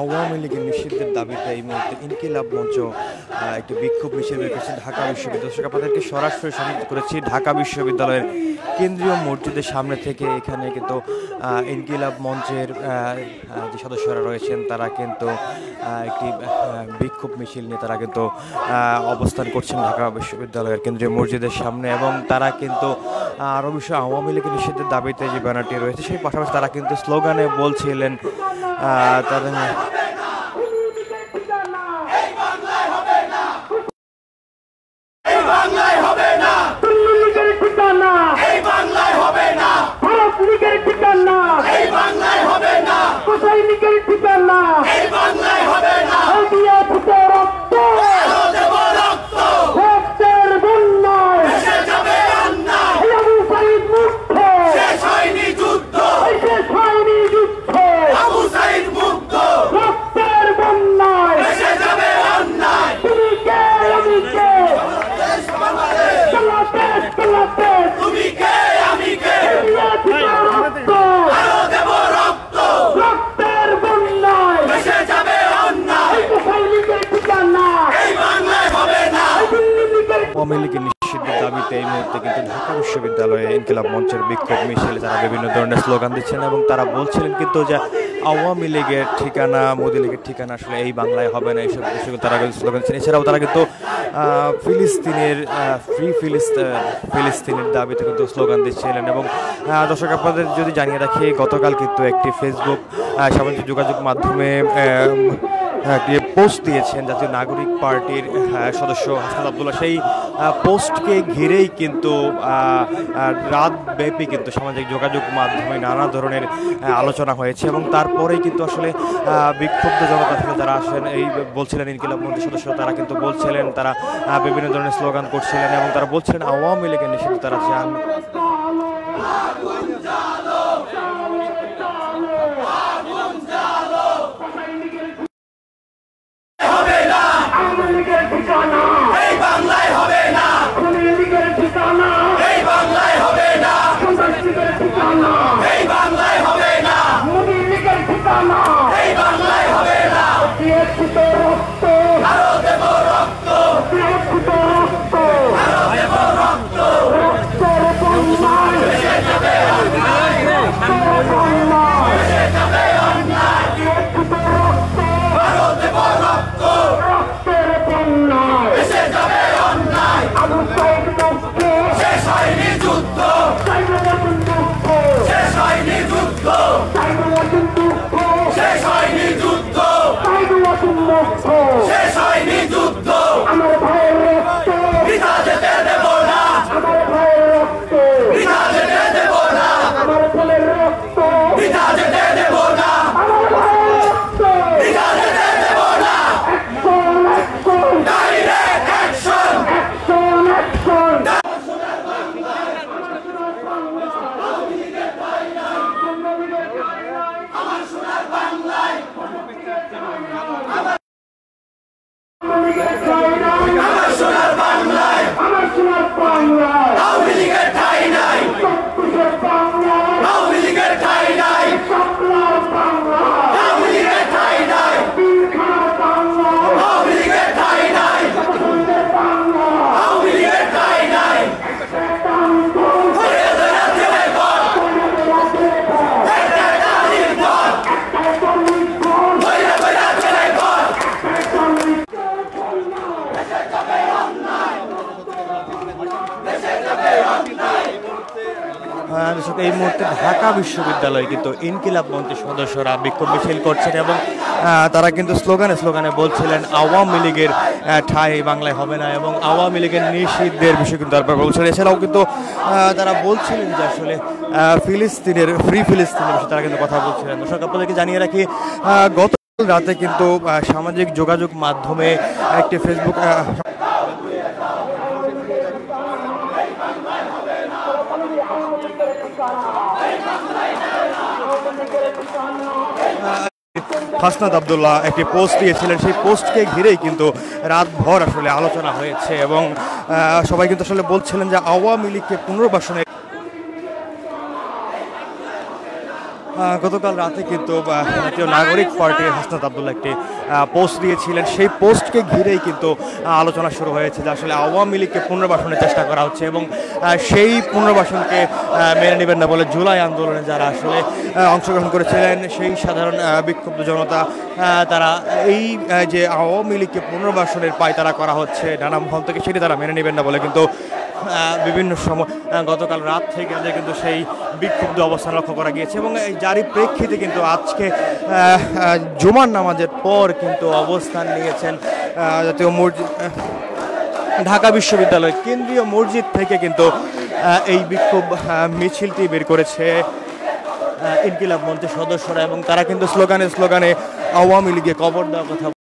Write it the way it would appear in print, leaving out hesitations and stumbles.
আওয়ামী লীগের নিষিদ্ধের দাবিতে এই মুহূর্তে ইনকিলাব মঞ্চ একটি বিক্ষোভ মিছিল বের করেছে ঢাকা বিশ্ববিদ্যালয়। দর্শক আপনাদেরকে সরাসরি সংযুক্ত করেছি ঢাকা বিশ্ববিদ্যালয়ের কেন্দ্রীয় মসজিদের সামনে থেকে। এখানে কিন্তু ইনকিলাব মঞ্চের যে সদস্যরা রয়েছেন তারা কিন্তু একটি বিক্ষোভ মিছিল নিয়ে তারা কিন্তু অবস্থান করছেন ঢাকা বিশ্ববিদ্যালয়ের কেন্দ্রীয় মসজিদের সামনে, এবং তারা কিন্তু আরও বিষয় আওয়ামী লীগের নিষিদ্ধের দাবিতে যে ব্যানারটি রয়েছে সেই পাশাপাশি তারা কিন্তু স্লোগানে বলছিলেন তাদের আওয়ামী লীগের নিষিদ্ধের দাবিতে এই মুহূর্তে কিন্তু ঢাকা বিশ্ববিদ্যালয়ে ইনকিলাব মঞ্চের বিক্ষোভ মিছিলে তারা বিভিন্ন ধরনের স্লোগান দিচ্ছেন, এবং তারা বলছিলেন কিন্তু যে আওয়ামী লীগের ঠিকানা মোদি লীগের ঠিকানা আসলে এই বাংলায় হবে না, এইসব বিষয়ে তারা স্লোগান দিচ্ছেন। এছাড়াও তারা কিন্তু ফিলিস্তিনের ফিলিস্তিনের দাবিতে কিন্তু স্লোগান দিচ্ছিলেন। এবং দর্শক আপনাদের যদি জানিয়ে রাখি, গতকাল কিন্তু একটি ফেসবুক সামাজিক যোগাযোগ মাধ্যমে একটি পোস্ট দিয়েছেন জাতীয় নাগরিক পার্টির সদস্য হাসনাত আবদুল্লাহ। সেই পোস্টকে ঘিরেই কিন্তু রাতব্যাপী কিন্তু সামাজিক যোগাযোগ মাধ্যমে নানা ধরনের আলোচনা হয়েছে, এবং তারপরেই কিন্তু আসলে বিক্ষুব্ধ জনতা আসলে যারা আসেন এই বলছিলেন ইনকিলাব মঞ্চের সদস্য, তারা কিন্তু বলছিলেন তারা বিভিন্ন ধরনের স্লোগান করছিলেন, এবং তারা বলছিলেন আওয়ামী লীগের নিষিদ্ধ তারা চান। এই মুহূর্তে ঢাকা বিশ্ববিদ্যালয়ে কিন্তু ইনকিলাব মঞ্চের সদস্যরা বিক্ষোভ মিছিল করছেন, এবং তারা কিন্তু স্লোগানে বলছিলেন আওয়ামী লীগের ঠাঁই বাংলায় হবে না, এবং আওয়ামী লীগের নিষিদ্ধের বিষয়ে কিন্তু তারপর বলছিলেন। এছাড়াও কিন্তু তারা বলছিলেন যে আসলে ফিলিস্তিনের বিষয়ে তারা কিন্তু কথা বলছিলেন। দর্শক আপনাদেরকে জানিয়ে রাখি, গত রাতে কিন্তু সামাজিক যোগাযোগ মাধ্যমে একটি ফেসবুক হাসনাত আবদুল্লাহ একটি পোস্ট দিয়েছিলেন, সেই পোস্টকে ঘিরেই কিন্তু রাতভর আসলে আলোচনা হয়েছে, এবং সবাই কিন্তু আসলে বলছিলেন যে আওয়ামী লীগকে পুনর্বাসনে গতকাল রাতে কিন্তু জাতীয় নাগরিক পার্টির হাসনাত আব্দুল্লাহ একটি পোস্ট দিয়েছিলেন। সেই পোস্টকে ঘিরেই কিন্তু আলোচনা শুরু হয়েছে যে আসলে আওয়ামী লীগকে পুনর্বাসনের চেষ্টা করা হচ্ছে এবং সেই পুনর্বাসনকে মেনে নেবেন না বলে জুলাই আন্দোলনে যারা আসলে অংশগ্রহণ করেছিলেন সেই সাধারণ বিক্ষুব্ধ জনতা তারা এই যে আওয়ামী লীগকে পুনর্বাসনের পায়তারা করা হচ্ছে নানা মহল থেকে, সেটি তারা মেনে নেবেন না বলে কিন্তু বিভিন্ন সময় গতকাল রাত থেকে কিন্তু সেই বিক্ষুব্ধ অবস্থান লক্ষ্য করা গিয়েছে এবং এই জারি প্রেক্ষিতে কিন্তু আজকে জুমার নামাজের পর কিন্তু অবস্থান নিয়েছেন জাতীয় মসজিদ ঢাকা বিশ্ববিদ্যালয় কেন্দ্রীয় মসজিদ থেকে কিন্তু এই বিক্ষোভ মিছিলটি বের করেছে ইনকিলাব মঞ্চের সদস্যরা এবং তারা কিন্তু স্লোগানে আওয়ামী লীগে কবর দেওয়ার কথা